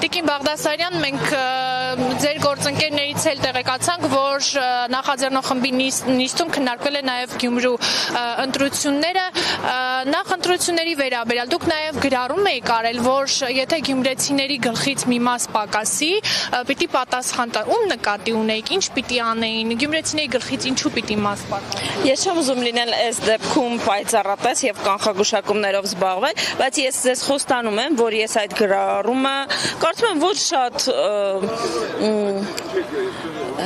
Տիկին Բաղդասարյան, մենք ձեր գործընկերներից էլ տեղեկացանք, որ նախաձեռնող խմբի նիստում քննարկվել է նաև Գյումրու ընտրությունները, նախ ընտրությունների վերաբերյալ դուք նաև գրառում եք արել, որ եթե գյումրեցիների գլխից մի մաս պակասի, պիտի պատասխան տա, ում նկատի ունեիք, ինչ պիտի անեին, գյումրեցիների գլխից ինչու պիտի մաս պակասի։ Ես չեմ ուզում լինել այս դեպքում պայծառատես եւ կանխագուշակումներով զբաղվել, բայց ես ձեզ խոստանում եմ, որ ես այդ գրառումը կարծում եմ ոչ շատ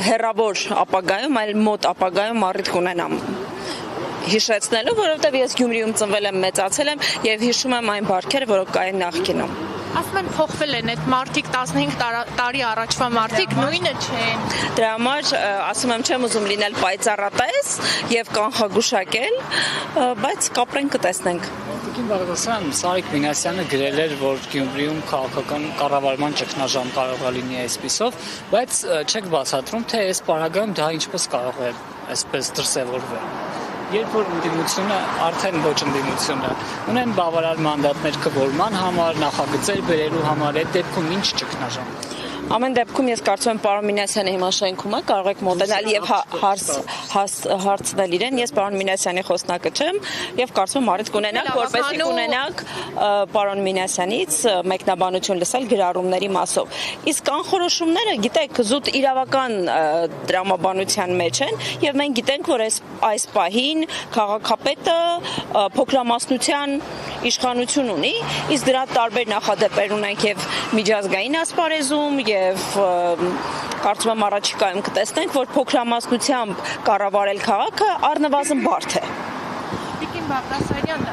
հեռավոր ապագայում, այլ մոտ ապագայում առիթ կունենամ հիշեցնելու, որովհետև ես Գյումրիում ծնվել եմ, մեծացել եմ եւ հիշում եմ այն բարքերը, որոնք կային նախկինում։ Ասում են փոխվել են այդ մարդիկ 15 տարի առաջվա մարդիկ նույնը չեն։ Դրա համար ասում եմ չեմ ուզում լինել պայծառատես եւ կանխագուշակել, բայց կապրենք կտեսնենք։ Տիկին Բաղդասարյան, Սարիկ Մինասյանը գրել էր, որ Գյումրիում քաղաքական կառավարման ճգնաժամ կարող է լինի այսպիսով, բայց չեք բացատրում, թե այս պարագայում դա ինչպես կարող է այսպես դրսևորվել։ Երբ որ ընդդիմությունը, արդեն ոչ ընդդիմությունը, ունեն բավարար մանդատներ քվորման համար, նախագծեր բերելու համար, այդ դեպքում ինչ ճգնաժամ։ Ամեն դեպքում ես կարծում եմ պարոն Մինասյանը հիմա շենքում է, կարող եք մոտենալ եւ հարցնել իրեն, ես պարոն Մինասյանի խոսնակը չեմ եւ կարծում եմ առիթ կունենաք, որպեսզի կունենաք պարոն Մինասյանից մեկնաբանություն լսել գրառումների մասով։ Իսկ անխորոշումները, գիտեք, զուտ իրավական տրամաբանության մեջ են եւ մենք գիտենք, որ այս պահին քաղաքապետը փոքրամասնության իշխանություն ունի, իսկ դրա տարբեր նախադեպեր ունենք եւ միջազգային ասպարեզում եւ կարծում եմ առաջիկայում կտեսնենք, որ փոքրամասնությամբ կառավարել քաղաքը առնվազն բարդ է։ Տիկին Բաղդասարյան,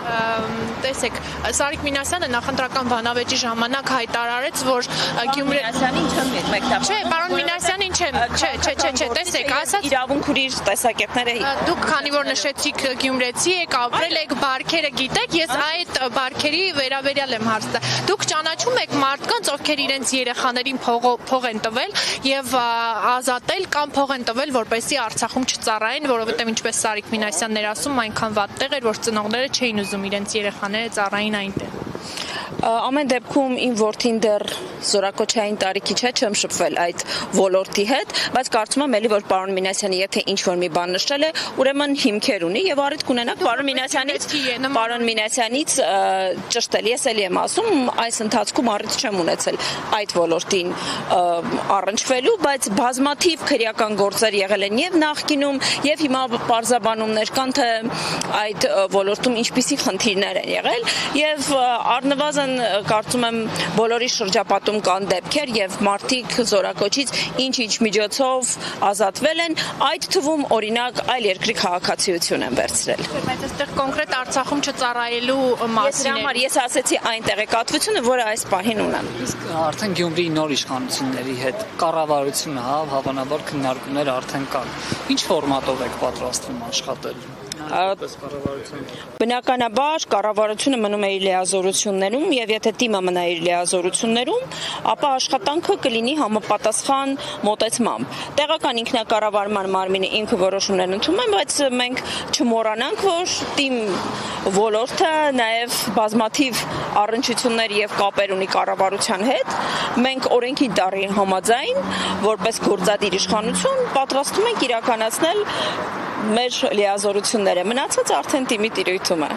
տեսեք, Սարիկ Մինասյանը նախընտրական բանավեճի ժամանակ հայտարարեց, որ Մինասյանին չեմ մեկնաբանում։ Չէ, պարոն Մինասյանին չեմ, չէ, տեսեք, ասած իրավունք ունի իր տեսակետները։ Դուք քանի որ նշեցիք գյումրեցի եք, ապրել եք, բարքերը գիտեք, ես այդ բարքերի վերաբերյալ եմ հարցը։ Դուք ճանաչում եք մարդկանց, ովքեր իրենց երեխաներին փող են տվել եւ ազատել կամ փող են տվել, որպեսզի Արցախում չծառայեն, որովհետեւ ինչպես Սարիկ Մինասյանն էր ասում, այնքան վատ տեղ էր, որ ծնողները չէին ուզում իրենց երեխաները ծառային այնտեղ։ Ամեն դեպքում իմ որդին դեռ զորակոչային տարիքի չէ, չեմ շփվել այդ ոլորտի հետ, բայց կարծում եմ էլի որ պարոն Մինասյանը եթե ինչ-որ մի բան նշել է, ուրեմն հիմքեր ունի եւ առիթ կունենաք պարոն Մինասյանից ճշտել։ Ես էլի եմ ասում, այս ընթացքում առիթ չեմ ունեցել այդ ոլորտին առնչվելու, բայց բազմաթիվ քրեական գործեր եղել են եւ նախկինում եւ հիմա պարզաբանումներ կան, թե այդ ոլորտում ինչպիսի խնդիրներ են եղել եւ առնվազն կարծում եմ բոլորի շրջապատում կան դեպքեր եւ մարդիկ զորակոչից ինչ-ինչ միջոցով ազատվել են, այդ թվում օրինակ այլ երկրի քաղաքացիություն են վերցրել։ Բայց այստեղ կոնկրետ Արցախում չծառայելու մասին է։ Ես ասեցի այն տեղեկատվությունը, որը այս պահին ունեմ։ Իսկ արդեն Գյումրիի նոր իշխանությունների հետ կառավարությունը, հավանաբար քննարկումներ արդեն կան։ Ինչ ֆորմատով եք պատրաստվում աշխատել։ Բնականաբար կառավարությունը մնում է իր լիազորություններում եւ եթե թիմը մնա իր լիազորություններում, ապա աշխատանքը կլինի համապատասխան մոտեցմամբ։ Տեղական ինքնակառավարման մարմինը ինքը որոշումներ ընդունում է, բայց մենք չմոռանանք, որ թիմ ոլորտը նաեւ բազմաթիվ առնչություններ եւ կապեր ունի կառավարության հետ։ Մենք օրենքի տարի համաձայն, որպես գործադիր իշխանություն, պատրաստվում ենք իրականացնել մեր լիազորությունները։ Մնացած արդեն թիմի տիրույթում է։